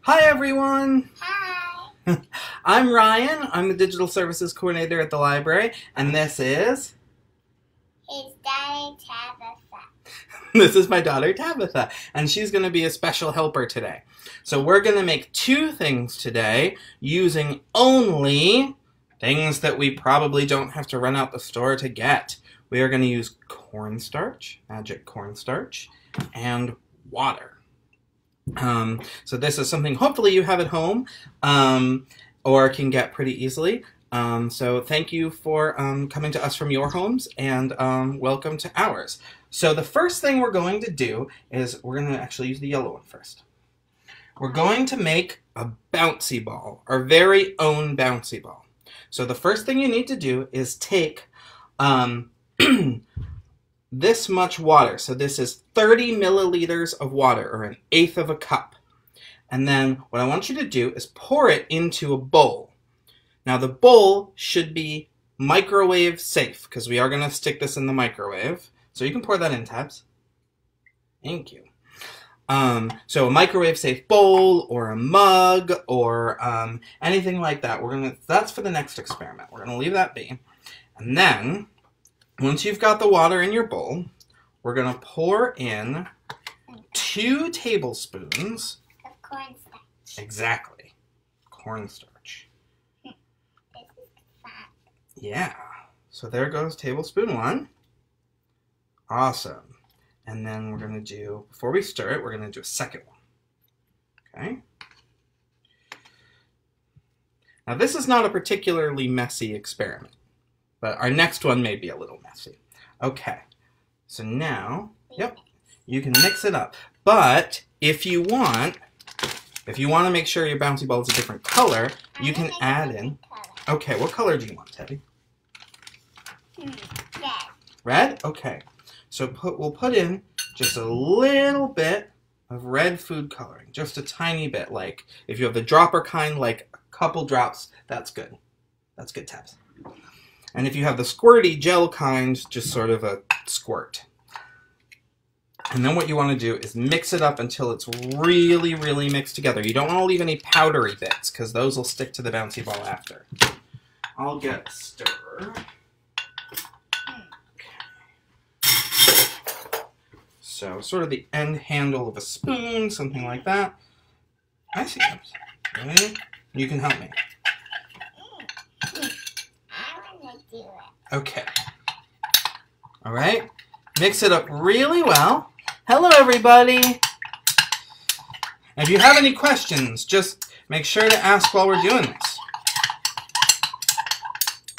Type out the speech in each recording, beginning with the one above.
Hi everyone! Hi! I'm Ryan. I'm the Digital Services Coordinator at the library, and this is... His daughter Tabitha. This is my daughter Tabitha, and she's going to be a special helper today. So we're going to make two things today using only things that we probably don't have to run out the store to get. We are going to use cornstarch, magic cornstarch, and water. So this is something hopefully you have at home or can get pretty easily. So thank you for coming to us from your homes, and welcome to ours. So the first thing we're going to do is we're going to actually use the yellow one first. We're going to make a bouncy ball, our very own bouncy ball. So the first thing you need to do is take this much water. So this is 30 milliliters of water, or 1/8 of a cup. And then what I want you to do is pour it into a bowl. Now the bowl should be microwave safe, because we are going to stick this in the microwave. So you can pour that in, Tabs. Thank you. So a microwave safe bowl or a mug or anything like that. That's for the next experiment. We're going to leave that be. And then once you've got the water in your bowl, we're going to pour in 2 tablespoons of cornstarch. Exactly. Cornstarch. This is fun. Yeah. So there goes tablespoon 1. Awesome. And then we're going to do, before we stir it, we're going to do a second one. Okay. Now this is not a particularly messy experiment, but our next one may be a little messy. Okay. So now, yep, you can mix it up. But if you want to make sure your bouncy ball is a different color, you can add in. Okay, what color do you want, Teddy? Red. Red? Okay. So we'll put in just a little bit of red food coloring, just a tiny bit. Like if you have the dropper kind, like a couple drops, that's good. That's good, Tabs. And if you have the squirty gel kind, just sort of a squirt. And then what you want to do is mix it up until it's really, really mixed together. You don't want to leave any powdery bits, because those will stick to the bouncy ball after. I'll get a stir. So sort of the end handle of a spoon, something like that. I see it. Ready? You can help me. I want to do it. Okay. All right. Mix it up really well. Hello, everybody. If you have any questions, just make sure to ask while we're doing this.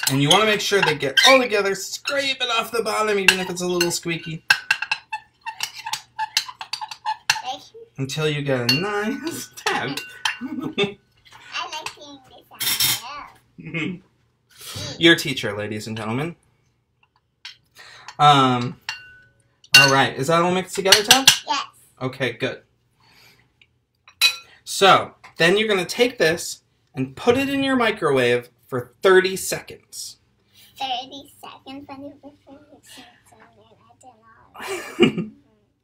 And you want to make sure they get all together. Scrape it off the bottom, even if it's a little squeaky. Until you get a nice tap. I like seeing this on my own. Your teacher, ladies and gentlemen. All right. Is that all mixed together, Tab? Yes. Okay, good. So, then you're going to take this and put it in your microwave for 30 seconds. 30 seconds when you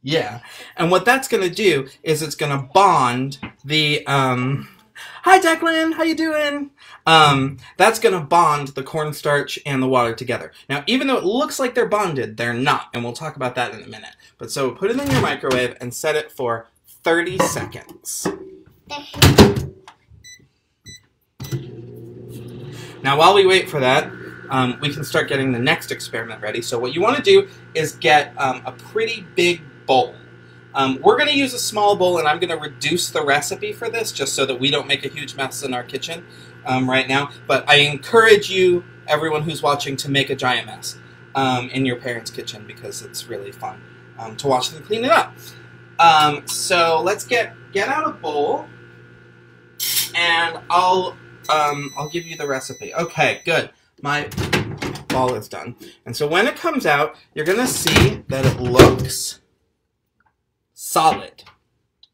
Yeah. And what that's going to do is it's going to bond the, Hi, Declan. How you doing? That's going to bond the cornstarch and the water together. Now, even though it looks like they're bonded, they're not. And we'll talk about that in a minute. But so put it in your microwave and set it for 30 seconds. Now, while we wait for that, we can start getting the next experiment ready. So what you want to do is get a pretty big bowl. We're going to use a small bowl, and I'm going to reduce the recipe for this just so that we don't make a huge mess in our kitchen right now. But I encourage you, everyone who's watching, to make a giant mess in your parents' kitchen, because it's really fun to watch them clean it up. So let's get out a bowl, and I'll give you the recipe. Okay, good. My ball is done. And so when it comes out, you're going to see that it looks solid.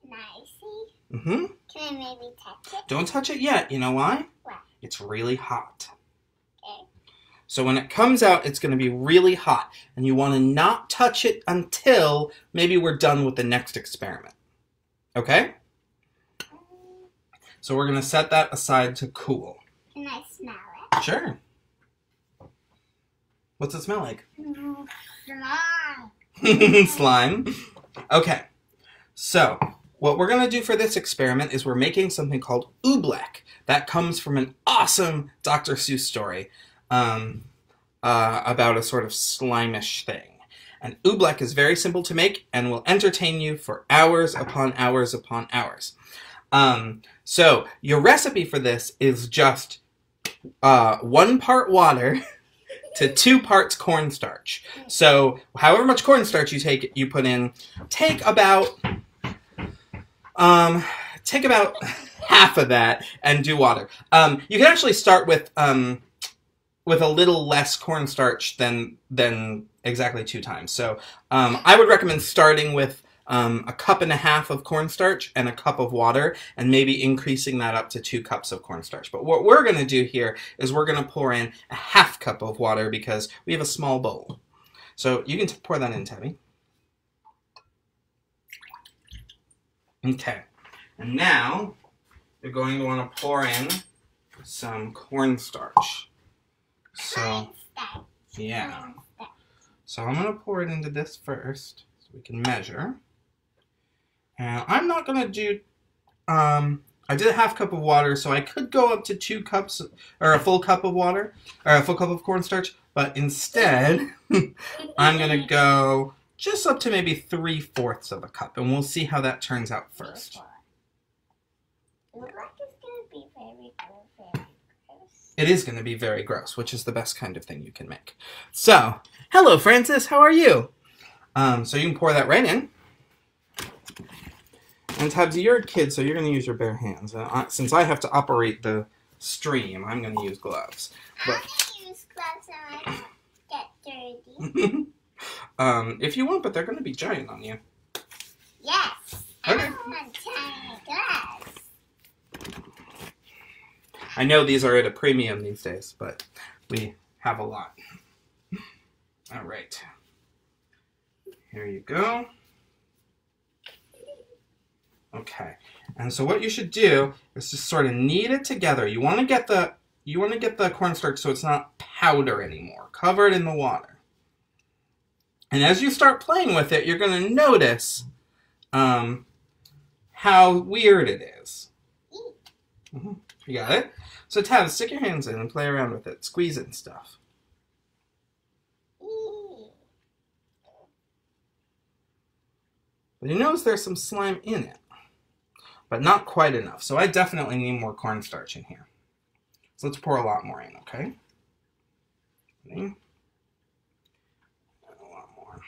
Nicey. Mm-hmm. Can I maybe touch it? Don't touch it yet. You know why? Why? It's really hot. Okay. So when it comes out, it's going to be really hot. And you want to not touch it until maybe we're done with the next experiment. Okay? So we're going to set that aside to cool. Can I smell it? Sure. What's it smell like? Slime. Slime. Okay. So what we're going to do for this experiment is we're making something called Oobleck. That comes from an awesome Dr. Seuss story about a sort of slimish thing. And Oobleck is very simple to make and will entertain you for hours upon hours upon hours. So your recipe for this is just 1 part water to 2 parts cornstarch. So however much cornstarch you put in, take about half of that and do water. You can actually start with a little less cornstarch than exactly 2 times. So I would recommend starting with 1.5 cups of cornstarch and 1 cup of water, and maybe increasing that up to 2 cups of cornstarch. But what we're going to do here is we're going to pour in 1/2 cup of water because we have a small bowl. So you can pour that in, Tabby. Okay. And now you're going to want to pour in some cornstarch. So, yeah. So I'm going to pour it into this first so we can measure. And I'm not going to do, I did 1/2 cup of water, so I could go up to 2 cups, or a full cup of water, or a full cup of cornstarch, but instead, I'm going to go just up to maybe 3/4 of a cup, and we'll see how that turns out first. It is going to be very gross, which is the best kind of thing you can make. So, hello Francis, how are you? So you can pour that right in. And Tabitha, you're a kid, so you're going to use your bare hands. Since I have to operate the stream, I'm going to use gloves. But, I can use gloves so I don't get dirty. if you want, but they're going to be giant on you. Yes. Okay. I want tiny gloves. I know these are at a premium these days, but we have a lot. All right. Here you go. Okay. And so what you should do is just sort of knead it together. You want to get the cornstarch so it's not powder anymore. Cover it in the water. And as you start playing with it, you're going to notice how weird it is. Mm-hmm. You got it? So Tab, stick your hands in and play around with it. Squeeze it and stuff. But you notice there's some slime in it, but not quite enough. So I definitely need more cornstarch in here. So let's pour a lot more in, okay? Ready? A lot more.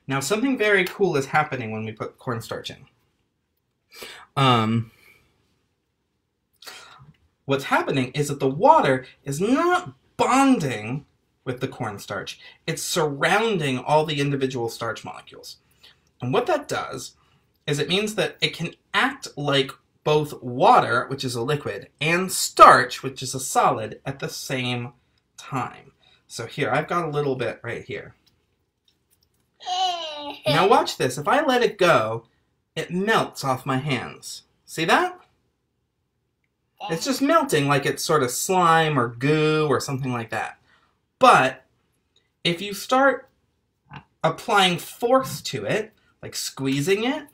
Now something very cool is happening when we put cornstarch in. What's happening is that the water is not bonding with the cornstarch. It's surrounding all the individual starch molecules. And what that does is it means that it can act like both water, which is a liquid, and starch, which is a solid, at the same time. So here, I've got a little bit right here. Now watch this. If I let it go, it melts off my hands. See that? It's just melting like it's sort of slime or goo or something like that. But if you start applying force to it, like squeezing it,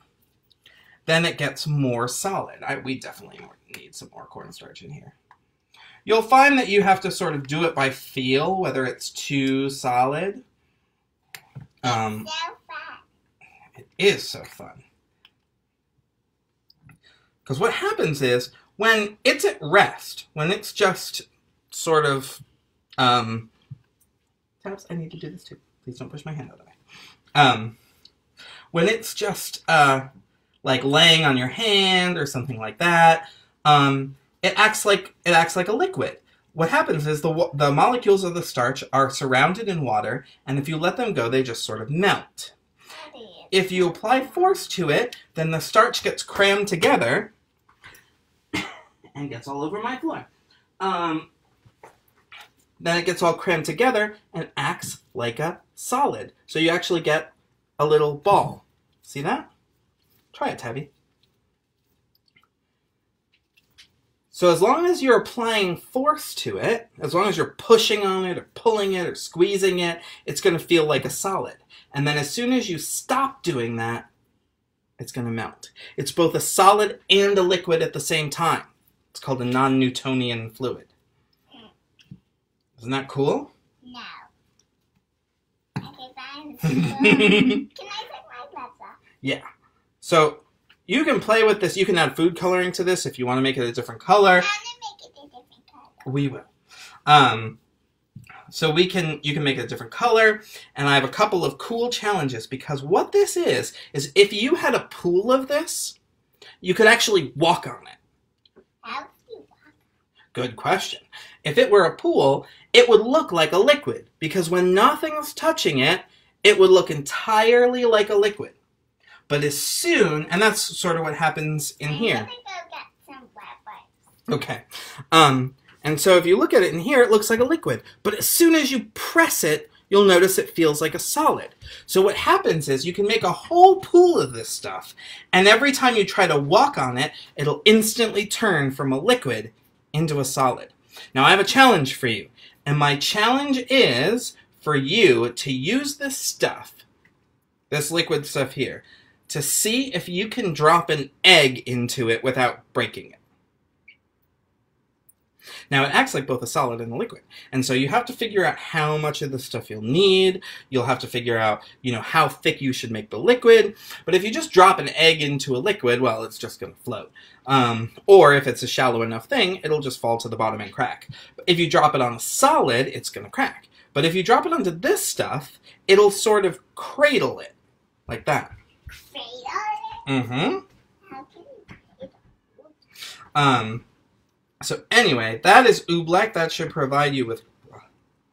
then it gets more solid. We definitely need some more cornstarch in here. You'll find that you have to sort of do it by feel, whether it's too solid. It's so fun. It is so fun. Because what happens is, when it's at rest, when it's just sort of, Tabs, I need to do this too. Please don't push my hand out of the way. When it's just, like laying on your hand or something like that, it acts like a liquid. What happens is the molecules of the starch are surrounded in water, and if you let them go, they just sort of melt. If you apply force to it, then the starch gets crammed together and gets all over my floor. Then it gets all crammed together and acts like a solid. So you actually get a little ball. See that? Try it, Tabby. So as long as you're applying force to it, as long as you're pushing on it or pulling it or squeezing it, it's going to feel like a solid. And then as soon as you stop doing that, it's going to melt. It's both a solid and a liquid at the same time. It's called a non-Newtonian fluid. Isn't that cool? No. Okay, fine. Can I take my gloves off? Yeah. So you can play with this. You can add food coloring to this if you want to make it a different color. I'm going to make it a different color. We will. So you can make it a different color, and I have a couple of cool challenges because what this is if you had a pool of this, you could actually walk on it. How do you walk? Good question. If it were a pool, it would look like a liquid because when nothing's touching it, it would look entirely like a liquid. But as soon, and that's sort of what happens in here. I'm going to go get some wet wipes. Okay. And so if you look at it in here, it looks like a liquid. But as soon as you press it, you'll notice it feels like a solid. So what happens is you can make a whole pool of this stuff, and every time you try to walk on it, it'll instantly turn from a liquid into a solid. Now I have a challenge for you, and my challenge is for you to use this stuff, this liquid stuff here, to see if you can drop an egg into it without breaking it. Now, it acts like both a solid and a liquid, and so you have to figure out how much of the stuff you'll need. You'll have to figure out, how thick you should make the liquid. But if you just drop an egg into a liquid, well, it's just going to float. Or if it's a shallow enough thing, it'll just fall to the bottom and crack. But if you drop it on a solid, it's going to crack. But if you drop it onto this stuff, it'll sort of cradle it, like that. Cradle it? Mm-hmm. How can you cradle? So anyway, that is Oobleck. That should provide you with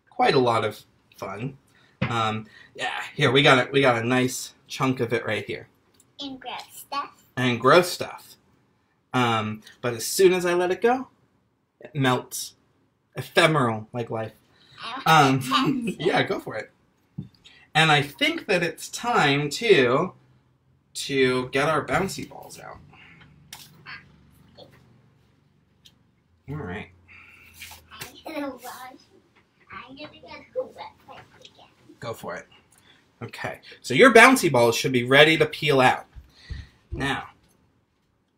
quite a lot of fun. Yeah, here we got a nice chunk of it right here. And gross stuff. And gross stuff. But as soon as I let it go, it melts. Ephemeral, like life. Yeah, go for it. And I think that it's time to get our bouncy balls out. All right. I'm gonna get a wet wipe again. Go for it. Okay. So your bouncy balls should be ready to peel out. Now,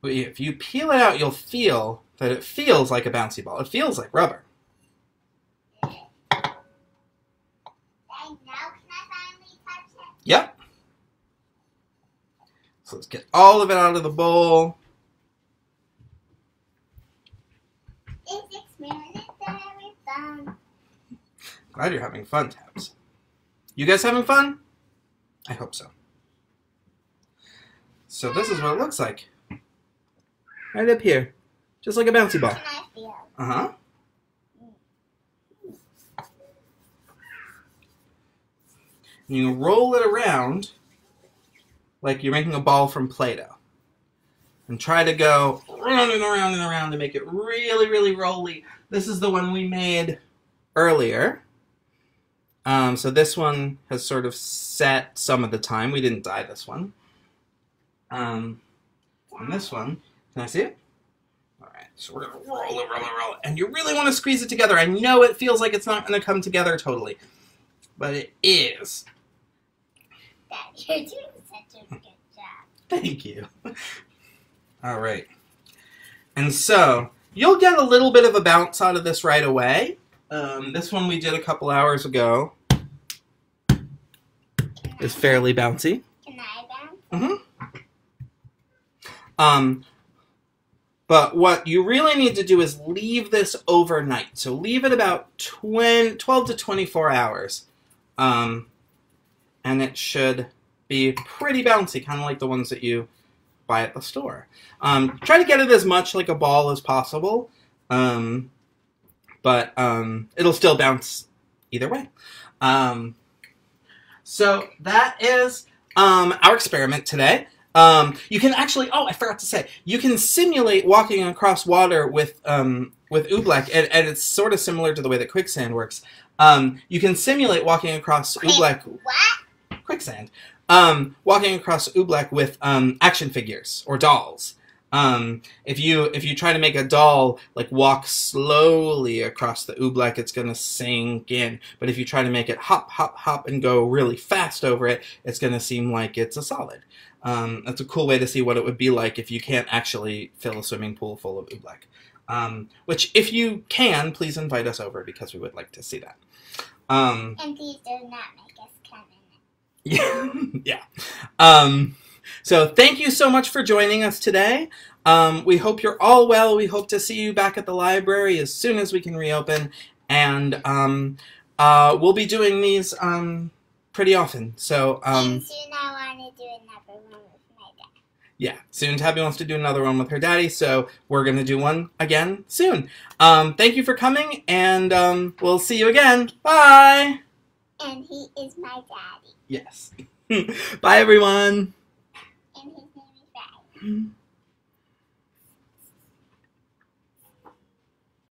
if you peel it out, you'll feel that it feels like a bouncy ball. It feels like rubber. Now can I finally touch it? Yep. So let's get all of it out of the bowl. This experiment very fun. Glad you're having fun, Tabs. You guys having fun? I hope so. So this is what it looks like. Right up here. Just like a bouncy ball. Can I feel? Uh-huh. And you roll it around like you're making a ball from Play-Doh. And try to go round and around and around to make it really, really rolly. This is the one we made earlier. So this one has sort of set some of the time. We didn't dye this one. And this one, can I see it? All right, so we're going to roll it, roll it, roll it. And you really want to squeeze it together. I know it feels like it's not going to come together totally, but it is. Dad, you're doing such a good job. Thank you. All right. And so you'll get a little bit of a bounce out of this right away. This one we did a couple hours ago is fairly bouncy. Can I bounce? Mm-hmm. But what you really need to do is leave this overnight. So leave it about 12 to 24 hours. And it should be pretty bouncy, kind of like the ones that you buy at the store. Try to get it as much like a ball as possible, but it'll still bounce either way. So that is our experiment today. You can actually, oh, I forgot to say, you can simulate walking across water with Oobleck, and it's sort of similar to the way that quicksand works. You can simulate walking across Oobleck. What? Quicksand. Walking across Oobleck with action figures or dolls. If you try to make a doll like walk slowly across the oobleck, it's going to sink in. But if you try to make it hop, hop, hop and go really fast over it, it's going to seem like it's a solid. That's a cool way to see what it would be like if you can't actually fill a swimming pool full of oobleck. Which, if you can, please invite us over because we would like to see that. And please do not make us come in it. Yeah. Yeah. So thank you so much for joining us today. We hope you're all well. We hope to see you back at the library as soon as we can reopen. And we'll be doing these pretty often. So and soon I want to do another one with my dad. Yeah, soon Tabby wants to do another one with her daddy, so we're going to do one again soon. Thank you for coming, and we'll see you again. Bye! And he is my daddy. Yes. Bye, everyone. And his name is Ryan.